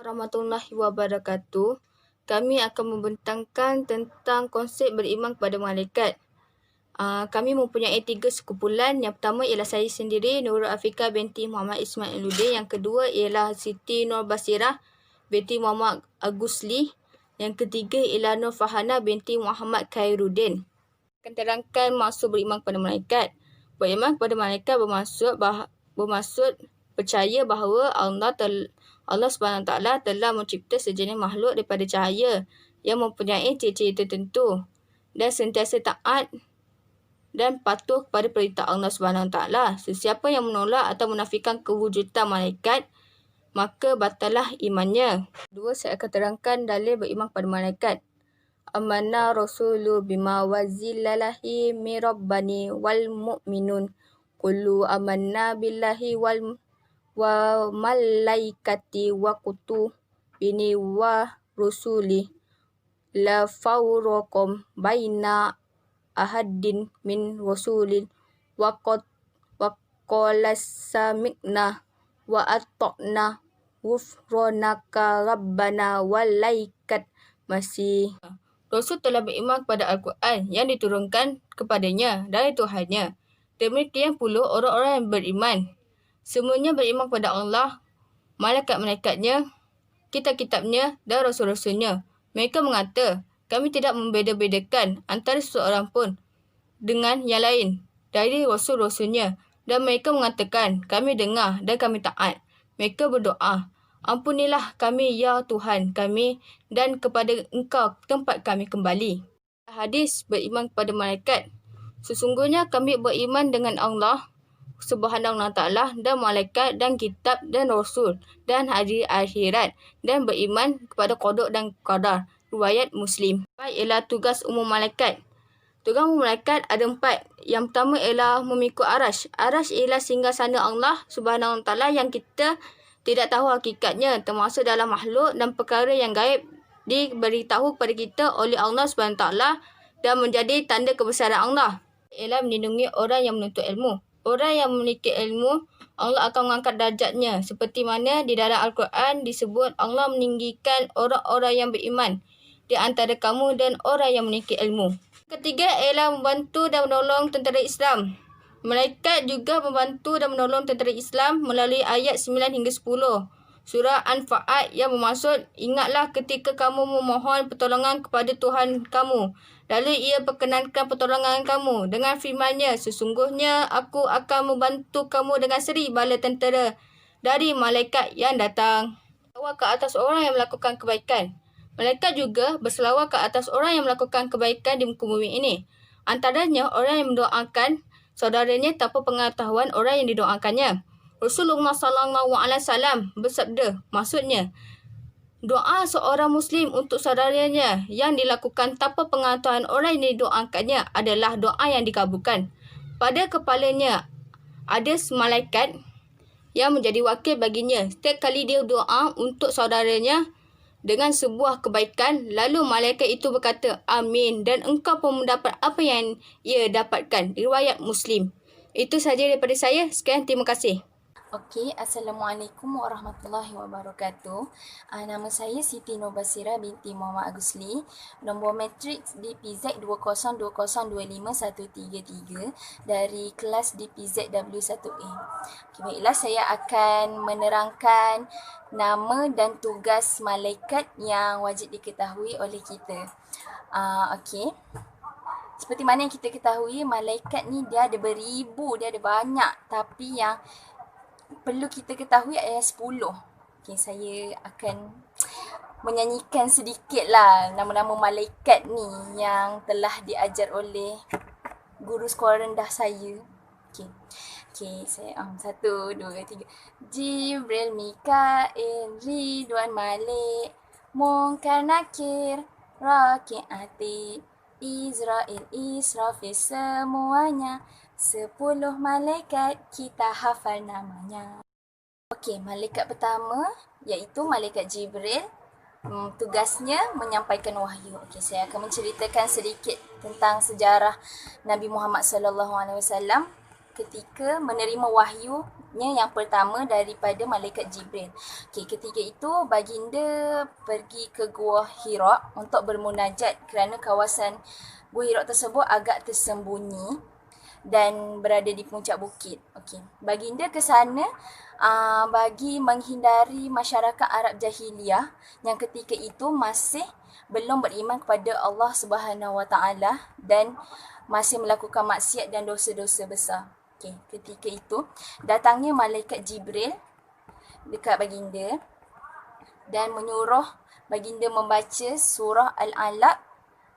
Warahmatullahi wabarakatuh. Kami akan membentangkan tentang konsep beriman kepada malaikat. Kami mempunyai 3 sekumpulan. Yang pertama ialah saya sendiri, Nurul Afika binti Muhammad Ismailuddin. Yang kedua ialah Siti Nur Basirah binti Muhammad Agusli. Yang ketiga ialah Nur Fahana binti Muhammad Khairuddin. Akan terangkan maksud beriman kepada malaikat. Beriman kepada malaikat bermaksud percaya bahawa Allah SWT telah mencipta sejenis makhluk daripada cahaya yang mempunyai ciri-ciri tertentu dan sentiasa taat dan patuh kepada perintah Allah SWT. Sesiapa yang menolak atau menafikan kewujudan malaikat, maka batalah imannya. Kedua, saya akan terangkan dalil beriman kepada malaikat. Amanna rasulu bima wazilalahi mirabbani wal mu'minun kullu amanna billahi wa malaikati wa kutubini wa rusuli la fawrakum baina ahadin min rasulin wa qala sami'na wa ata'na ghufranaka rabbana walaikat masih. Rasul telah beriman kepada Al-Quran yang diturunkan kepadanya dari Tuhannya. Demikian pula orang-orang yang beriman. Semuanya beriman kepada Allah, malaikat-malaikatnya, kitab-kitabnya dan rasul-rasulnya. Mereka mengata, kami tidak membeza-bedakan antara seseorang pun dengan yang lain dari rasul-rasulnya. Dan mereka mengatakan, kami dengar dan kami taat. Mereka berdoa, ampunilah kami ya Tuhan kami dan kepada Engkau tempat kami kembali. Hadis beriman kepada malaikat. Sesungguhnya kami beriman dengan Allah Subhanahu wa ta'ala dan malaikat dan kitab dan rasul dan hari akhirat dan beriman kepada qada dan qadar. Riwayat Muslim. Ialah tugas umum malaikat. Tugas umum malaikat ada 4. Yang pertama ialah memikul arash. Arash ialah singgahsana Allah Subhanahu wa ta'ala yang kita tidak tahu hakikatnya, termasuk dalam makhluk dan perkara yang gaib diberitahu kepada kita oleh Allah SWT dan menjadi tanda kebesaran Allah. Ialah melindungi orang yang menuntut ilmu. Orang yang memiliki ilmu, Allah akan mengangkat darjatnya. Seperti mana di dalam Al-Quran disebut Allah meninggikan orang-orang yang beriman di antara kamu dan orang yang memiliki ilmu. Ketiga ialah membantu dan menolong tentera Islam. Malaikat juga membantu dan menolong tentera Islam melalui ayat 9 hingga 10. Surah An-Fa'at yang bermaksud, ingatlah ketika kamu memohon pertolongan kepada Tuhan kamu. Lalu ia perkenankan pertolongan kamu dengan firman-Nya, sesungguhnya aku akan membantu kamu dengan 1000 bala tentera dari malaikat yang datang. Berselawat ke atas orang yang melakukan kebaikan. Malaikat juga berselawat ke atas orang yang melakukan kebaikan di muka bumi ini. Antaranya orang yang mendoakan saudaranya tanpa pengetahuan orang yang didoakannya. Rasulullah SAW bersabda, maksudnya, doa seorang Muslim untuk saudaranya yang dilakukan tanpa pengetahuan orang yang didoakannya adalah doa yang dikabulkan. Pada kepalanya ada malaikat yang menjadi wakil baginya. Setiap kali dia doa untuk saudaranya dengan sebuah kebaikan, lalu malaikat itu berkata, amin, dan engkau pun mendapat apa yang ia dapatkan. Riwayat Muslim. Itu sahaja daripada saya. Sekian, terima kasih. Okey, Assalamualaikum warahmatullahi wabarakatuh. Nama saya Siti Nur Basirah binti Muhammad Agusli. Nombor matriks DPZ 20202513 dari kelas DPZW1A. Okey, baiklah, saya akan menerangkan nama dan tugas malaikat yang wajib diketahui oleh kita. Okey. Seperti mana yang kita ketahui, malaikat ni dia ada beribu, dia ada banyak. Tapi yang perlu kita ketahui adalah 10. Okay, saya akan menyanyikan sedikit lah nama-nama malaikat ni yang telah diajar oleh guru sekolah rendah saya. Okay, saya 1, 2, 3. Jibril, Mikail, Ridwan, Malik, Munkar, Nakir, Rakib, Atid, Israel, Israfil, semuanya 10 malaikat kita hafal namanya. Okey, malaikat pertama iaitu malaikat Jibril. Tugasnya menyampaikan wahyu. Okey, saya akan menceritakan sedikit tentang sejarah Nabi Muhammad SAW ketika menerima wahyu yang pertama daripada malaikat Jibril. Okey, ketika itu baginda pergi ke Gua Hira untuk bermunajat kerana kawasan Gua Hira tersebut agak tersembunyi dan berada di puncak bukit. Okey, baginda ke sana bagi menghindari masyarakat Arab jahiliyah yang ketika itu masih belum beriman kepada Allah Subhanahu Wa Taala dan masih melakukan maksiat dan dosa-dosa besar. Okey, ketika itu datangnya malaikat Jibril dekat baginda dan menyuruh baginda membaca surah Al-Alaq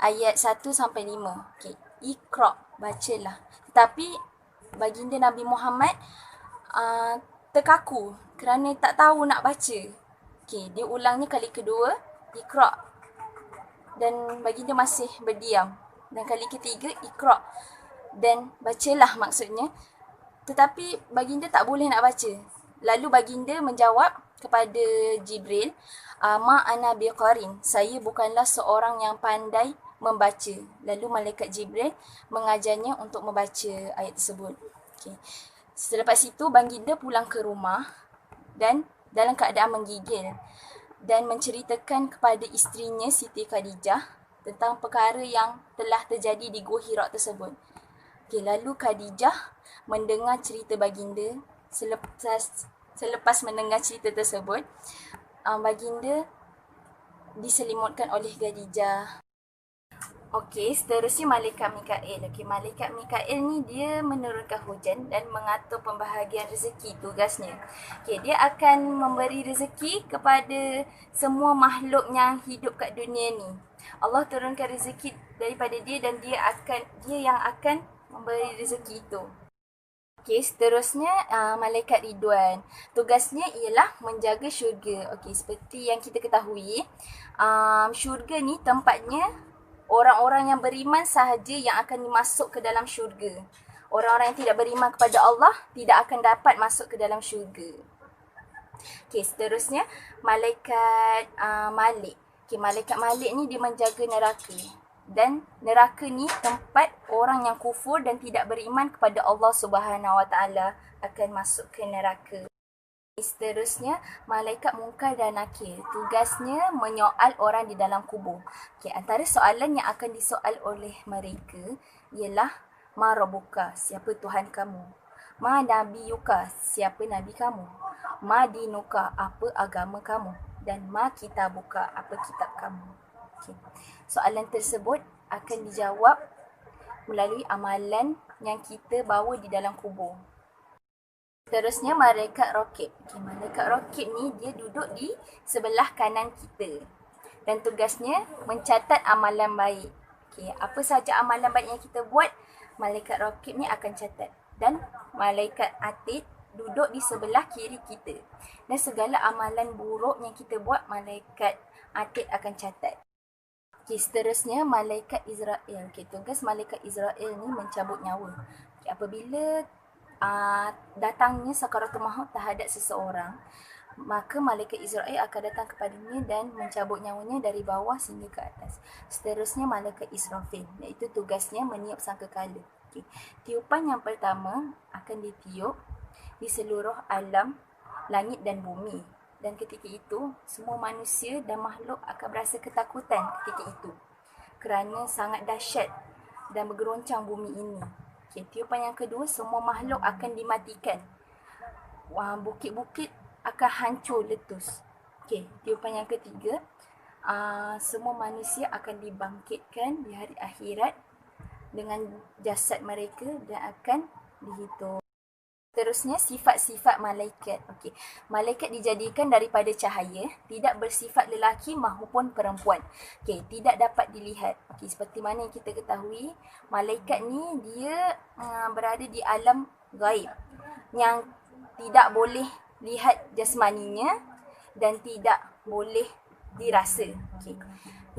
ayat 1 sampai 5. Okey, Iqra, bacalah. Tetapi baginda Nabi Muhammad terkaku kerana tak tahu nak baca. Okey, dia ulangnya kali kedua, Iqra. Dan baginda masih berdiam. Dan kali ketiga, Iqra. Dan bacalah maksudnya. Tetapi baginda tak boleh nak baca. Lalu baginda menjawab kepada Jibril, Ma ana biqarin, saya bukanlah seorang yang pandai membaca. Lalu malaikat Jibril mengajarnya untuk membaca ayat tersebut. Okay. Selepas itu baginda pulang ke rumah dan dalam keadaan menggigil dan menceritakan kepada isterinya Siti Khadijah tentang perkara yang telah terjadi di Gua Hira tersebut. Okay, lalu Khadijah mendengar cerita baginda. Selepas mendengar cerita tersebut, baginda diselimutkan oleh Khadijah. Okey, seterusnya malaikat Mikail. Okey, malaikat Mikail ni dia menurunkan hujan dan mengatur pembahagian rezeki, tugasnya. Okey, dia akan memberi rezeki kepada semua makhluk yang hidup kat dunia ni. Allah turunkan rezeki daripada dia dan dia yang akan memberi rezeki itu. Okey, seterusnya malaikat Ridwan. Tugasnya ialah menjaga syurga. Okey, seperti yang kita ketahui, syurga ni tempatnya orang-orang yang beriman sahaja yang akan masuk ke dalam syurga. Orang-orang yang tidak beriman kepada Allah tidak akan dapat masuk ke dalam syurga. Okey, seterusnya malaikat Malik. Okey, malaikat Malik ni dia menjaga neraka. Dan neraka ni tempat orang yang kufur dan tidak beriman kepada Allah Subhanahu Wa Taala akan masuk ke neraka. Seterusnya, malaikat Munkar dan Nakir. Tugasnya menyoal orang di dalam kubur. Okay, antara soalan yang akan disoal oleh mereka ialah Ma Rabbuka, siapa Tuhan kamu? Ma Nabiyuka, siapa Nabi kamu? Ma Dinuka, apa agama kamu? Dan Ma Kitabuka, apa kitab kamu? Okay. Soalan tersebut akan dijawab melalui amalan yang kita bawa di dalam kubur. Seterusnya malaikat Raqib. Okay, malaikat Raqib ni dia duduk di sebelah kanan kita dan tugasnya mencatat amalan baik. Okay, apa sahaja amalan baik yang kita buat, malaikat Raqib ni akan catat. Dan malaikat Atid duduk di sebelah kiri kita. Dan segala amalan buruk yang kita buat, malaikat Atid akan catat. Okay, seterusnya malaikat Israel. Okay, tugas malaikat Israel ni mencabut nyawa. Okay, apabila datangnya sakaratul maut terhadap seseorang, maka malaikat Israel akan datang kepadanya dan mencabut nyawanya dari bawah sehingga ke atas. Seterusnya malaikat Israfil, iaitu tugasnya meniup sangkakala. Okay. Tiupan yang pertama akan ditiup di seluruh alam langit dan bumi. Dan ketika itu, semua manusia dan makhluk akan berasa ketakutan ketika itu kerana sangat dahsyat dan bergeroncang bumi ini. Okay, tiupan yang kedua, semua makhluk akan dimatikan. Bukit-bukit akan hancur letus. Okay, tiupan yang ketiga, semua manusia akan dibangkitkan di hari akhirat dengan jasad mereka dan akan dihitung. Terusnya sifat-sifat malaikat. Okey, malaikat dijadikan daripada cahaya, tidak bersifat lelaki maupun perempuan. Okey, tidak dapat dilihat. Okey, seperti mana yang kita ketahui, malaikat ni dia berada di alam gaib yang tidak boleh lihat jasmaninya dan tidak boleh dirasa. Okey.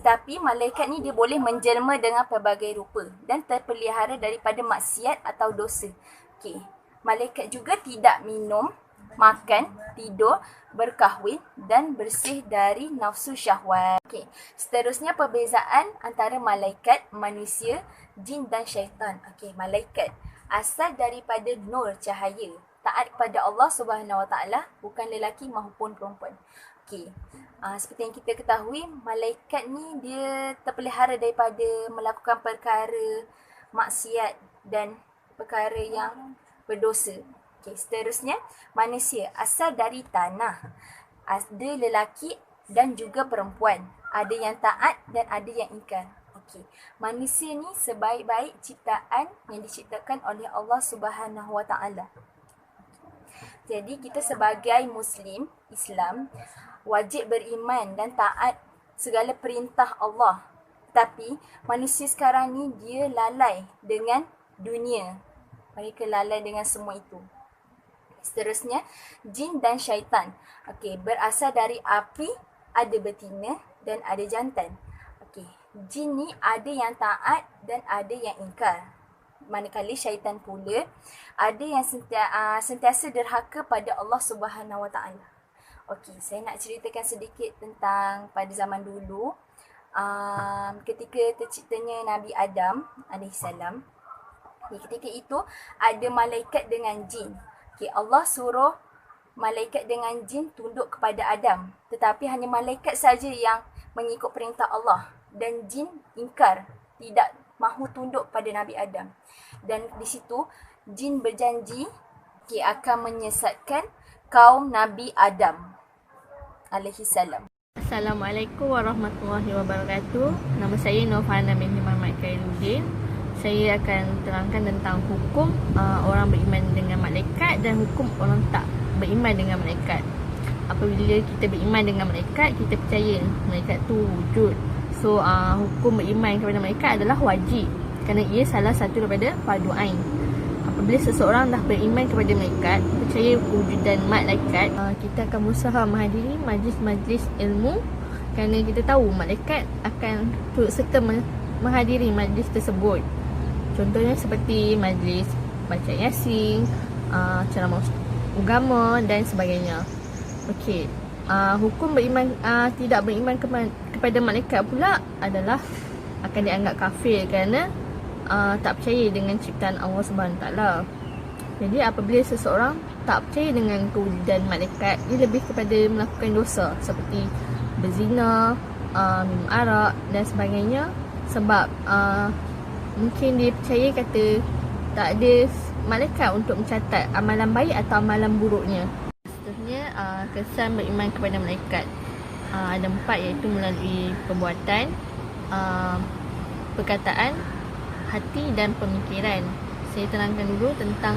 Tetapi malaikat ni dia boleh menjelma dengan pelbagai rupa dan terpelihara daripada maksiat atau dosa. Okey. Malaikat juga tidak minum, makan, tidur, berkahwin dan bersih dari nafsu syahwat. Okay. Seterusnya perbezaan antara malaikat, manusia, jin dan syaitan. Okay. Malaikat asal daripada nur, cahaya. taat kepada Allah Subhanahu Wa Taala, bukan lelaki maupun perempuan. Okey. Seperti yang kita ketahui, malaikat ni dia terpelihara daripada melakukan perkara maksiat dan perkara yang berdosa. Okey, seterusnya manusia asal dari tanah. Ada lelaki dan juga perempuan. Ada yang taat dan ada yang ingkar. Okey, manusia ni sebaik-baik ciptaan yang diciptakan oleh Allah Subhanahu Wa Taala. Jadi kita sebagai Muslim Islam wajib beriman dan taat segala perintah Allah. Tapi manusia sekarang ni dia lalai dengan dunia. Mereka lalai dengan semua itu. Seterusnya, jin dan syaitan. Okey, berasal dari api, ada betina dan ada jantan. Okey, jin ni ada yang taat dan ada yang ingkar. Manakala syaitan pula ada yang sentiasa derhaka pada Allah Subhanahu Wa Taala. Okey, saya nak ceritakan sedikit tentang pada zaman dulu. Ketika terciptanya Nabi Adam alaihissalam. Ketika itu ada malaikat dengan jin. Okay, Allah suruh malaikat dengan jin tunduk kepada Adam. Tetapi hanya malaikat saja yang mengikut perintah Allah. Dan jin ingkar, tidak mahu tunduk pada Nabi Adam. Dan di situ jin berjanji akan menyesatkan kaum Nabi Adam alaihissalam. Assalamualaikum warahmatullahi wabarakatuh. Nama saya Nurfana binti Muhammad Khairuddin. Saya akan terangkan tentang hukum orang beriman dengan malaikat dan hukum orang tak beriman dengan malaikat. Apabila kita beriman dengan malaikat, kita percaya malaikat tu wujud. So hukum beriman kepada malaikat adalah wajib kerana ia salah satu daripada fardu ain. Apabila seseorang dah beriman kepada malaikat, percaya kewujudan malaikat, kita akan berusaha menghadiri majlis-majlis ilmu kerana kita tahu malaikat akan turut serta menghadiri majlis tersebut. Contohnya seperti majlis baca yasin, ceramah agama dan sebagainya. Okey, hukum beriman tidak beriman kepada malaikat pula adalah akan dianggap kafir kerana tak percaya dengan ciptaan Allah Subhanahu Taala. Jadi apabila seseorang tak percaya dengan kewujudan malaikat, dia lebih kepada melakukan dosa seperti berzina, minum arak dan sebagainya, sebab mungkin dia percaya kata tak ada malaikat untuk mencatat amalan baik atau amalan buruknya. Seterusnya, kesan beriman kepada malaikat ada 4, iaitu melalui perbuatan, perkataan, hati dan pemikiran. Saya terangkan dulu tentang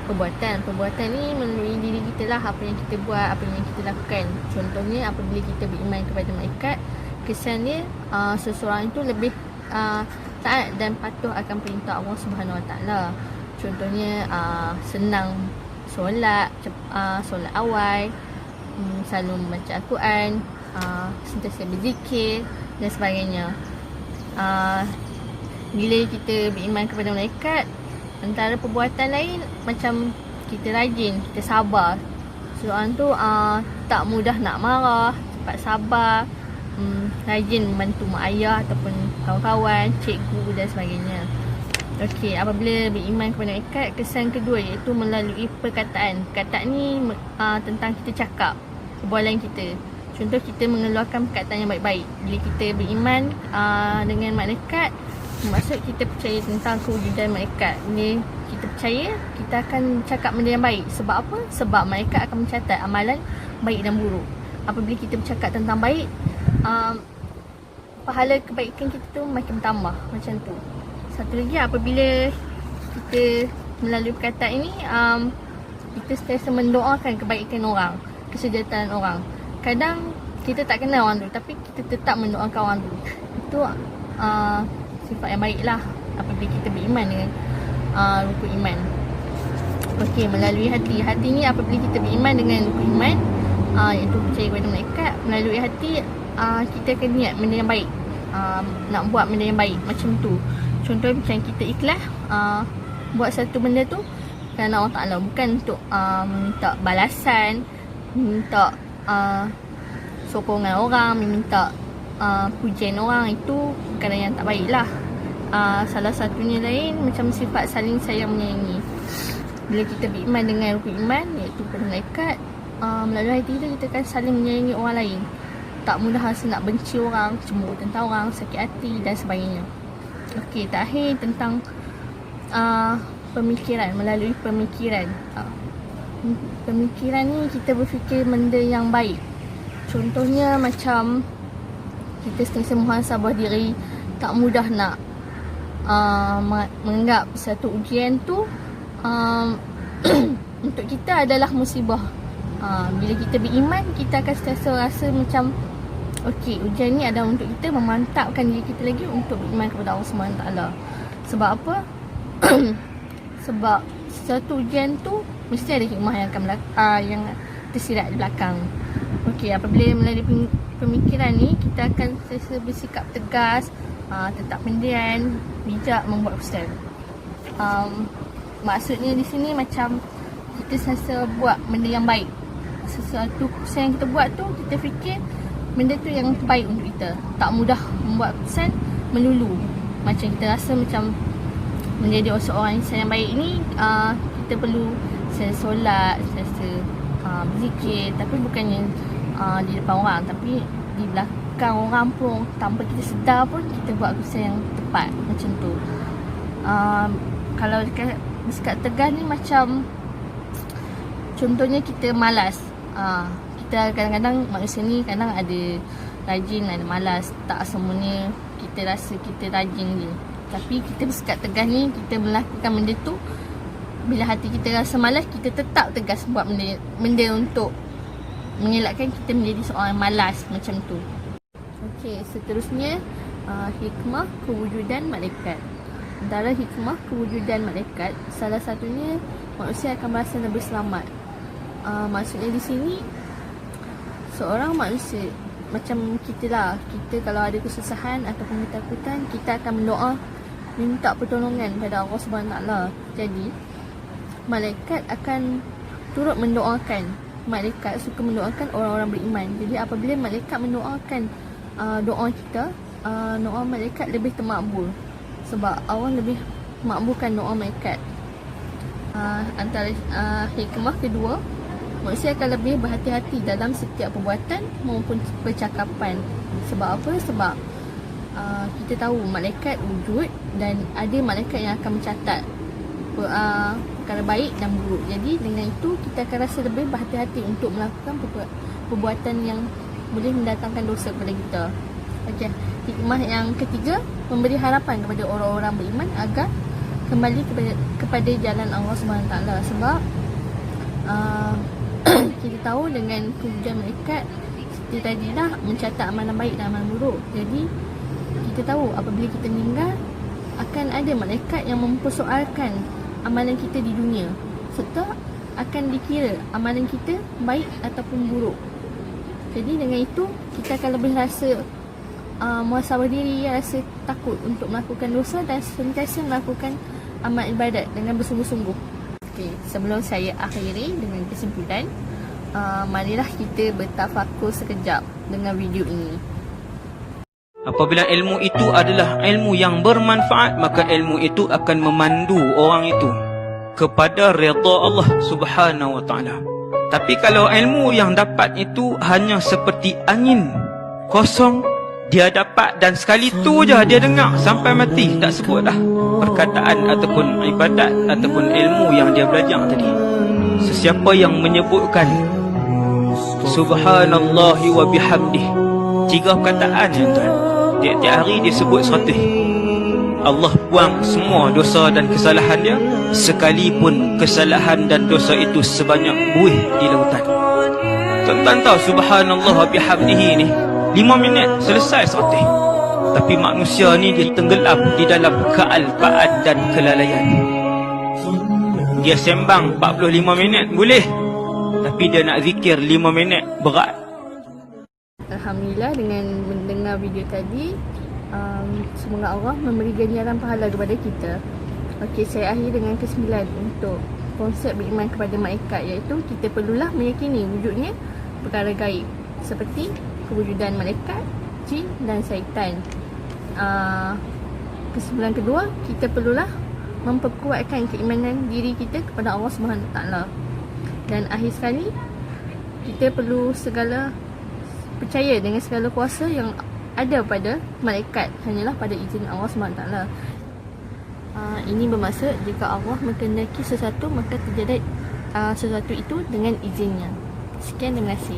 perbuatan. Perbuatan ni melalui diri kita lah, apa yang kita buat, apa yang kita lakukan. Contohnya apabila kita beriman kepada malaikat, kesannya seseorang itu lebih taat dan patuh akan perintah Allah Subhanahu Wa Taala. Contohnya senang solat, solat awal, selalu membaca Al-Quran, sentiasa berzikir dan sebagainya. Bila kita beriman kepada malaikat, antara perbuatan lain macam kita rajin, kita sabar. Seorang tu tak mudah nak marah, cepat sabar, rajin membantu mak ayah ataupun kawan-kawan, cikgu dan sebagainya. Okey, apabila beriman kepada malaikat, kesan kedua iaitu melalui perkataan. Perkataan ni tentang kita cakap, perbualan kita. Contoh, kita mengeluarkan perkataan yang baik-baik. Bila kita beriman dengan malaikat, maksud kita percaya tentang kewujudan malaikat. Bila kita percaya, kita akan cakap benda yang baik. Sebab apa? Sebab malaikat akan mencatat amalan baik dan buruk. Apabila kita bercakap tentang baik, pahala kebaikan kita tu makin bertambah. Macam tu. Satu lagi, apabila kita melalui perkataan ini, kita sentiasa mendoakan kebaikan orang, kesejahteraan orang. Kadang kita tak kenal orang tu, tapi kita tetap mendoakan orang tu. Itu sifat yang baik lah apabila kita beriman dengan rukun iman. Okey, melalui hati. Hati ni apabila kita beriman dengan rukun iman, iaitu percaya kepada malaikat, melalui hati kita akan niat benda yang baik, nak buat benda yang baik macam tu. Contoh macam kita ikhlas buat satu benda tu kerana Allah Ta'ala, bukan untuk minta balasan, minta sokongan orang, minta pujian orang. Itu perkara yang tak baik lah. Salah satunya lain macam sifat saling sayang menyayangi. Bila kita beriman dengan rukun iman, iaitu kepada malaikat, melalui hati kita akan saling menyayangi orang lain. Tak mudah rasa nak benci orang, cemburu tentang orang, sakit hati dan sebagainya. Okey, terakhir tentang pemikiran. Melalui pemikiran, pemikiran ni kita berfikir benda yang baik. Contohnya macam kita sentiasa muhasabah diri, tak mudah nak menganggap satu ujian tu untuk kita adalah musibah. Bila kita beriman, kita akan sentiasa rasa macam okey, ujian ni adalah untuk kita memantapkan diri kita lagi untuk beriman kepada Allah SWT. Sebab apa? Sebab satu ujian tu mesti ada hikmah yang akan yang tersirat di belakang. Okey, apabila melalui pemikiran ni, kita akan sentiasa bersikap tegas, tetap pendiam, bijak membuat keputusan. Maksudnya di sini macam kita sentiasa buat benda yang baik. Sesuatu keputusan yang kita buat tu, kita fikir benda tu yang terbaik untuk kita. Tak mudah membuat keputusan melulu. Macam kita rasa macam menjadi seorang insan yang baik ni, kita perlu solat, berzikir, tapi bukannya di depan orang, tapi di belakang orang pun, tanpa kita sedar pun kita buat keputusan yang tepat macam tu. Kalau bersikap tegas ni macam contohnya kita malas. Kita kadang-kadang manusia ni kadang ada rajin, ada malas. Tak semuanya kita rasa kita rajin je. Tapi kita bersikap tegas ni, kita melakukan benda tu. Bila hati kita rasa malas, kita tetap tegas buat benda untuk mengelakkan kita menjadi seorang yang malas macam tu. Okey, seterusnya hikmah kewujudan malaikat. Antara hikmah kewujudan malaikat, salah satunya manusia akan merasa lebih selamat. Maksudnya di sini, seorang manusia macam kita lah, kita kalau ada kesusahan ataupun ketakutan, kita akan berdoa, minta pertolongan pada Allah SWT. Jadi malaikat akan turut mendoakan. Malaikat suka mendoakan orang-orang beriman. Jadi apabila malaikat mendoakan doa kita, doa malaikat lebih termakbul. Sebab Allah lebih makbulkan doa malaikat. Antara hikmah kedua, manusia akan lebih berhati-hati dalam setiap perbuatan maupun percakapan. Sebab apa? Sebab kita tahu malaikat wujud dan ada malaikat yang akan mencatat perkara baik dan buruk. Jadi dengan itu kita akan rasa lebih berhati-hati untuk melakukan perbuatan yang boleh mendatangkan dosa kepada kita. Okey, hikmah yang ketiga, memberi harapan kepada orang-orang beriman agar kembali kepada jalan Allah SWT. Sebab kita tahu dengan kewujudan malaikat, seperti tadi dah mencatat amalan baik dan amalan buruk. Jadi kita tahu apabila kita meninggal, akan ada malaikat yang mempersoalkan amalan kita di dunia, serta akan dikira amalan kita baik ataupun buruk. Jadi dengan itu kita akan lebih rasa muhasabah diri, rasa takut untuk melakukan dosa dan sentiasa melakukan amal ibadat dengan bersungguh-sungguh. Okey, sebelum saya akhiri dengan kesimpulan, marilah kita bertafakur sekejap dengan video ini. Apabila ilmu itu adalah ilmu yang bermanfaat, maka ilmu itu akan memandu orang itu kepada redha Allah Subhanahu wa taala. Tapi kalau ilmu yang dapat itu hanya seperti angin kosong, dia dapat dan sekali tu je dia dengar sampai mati, tak sebut dah perkataan ataupun ibadat ataupun ilmu yang dia belajar tadi. Sesiapa yang menyebutkan subhanallahi wa bihamdih 3 perkataan ya tuan, tiap-tiap hari dia sebut 100, Allah buang semua dosa dan kesalahan dia, sekalipun kesalahan dan dosa itu sebanyak buih di lautan. Tuan-tuan tahu subhanallah wa bihamdihi ni 5 minit selesai 100. Tapi manusia ni dia tenggelam di dalam kealpaan dan kelalaian. Dia sembang 45 minit boleh, tapi dia nak zikir 5 minit berat. Alhamdulillah, dengan mendengar video tadi, semoga Allah memberi ganjaran pahala kepada kita. Okey, saya akhir dengan ke-9 untuk konsep beriman kepada malaikat, iaitu kita perlulah meyakini wujudnya perkara gaib seperti kewujudan malaikat, jin dan syaitan. Kesimpulan kedua, kita perlulah memperkuatkan keimanan diri kita kepada Allah Subhanahu Taala. Dan akhir sekali, kita perlu percaya dengan segala kuasa yang ada pada malaikat hanyalah pada izin Allah Subhanahu Taala. Ini bermaksud jika Allah menghendaki sesuatu, maka terjadi sesuatu itu dengan izinnya. Sekian, terima kasih.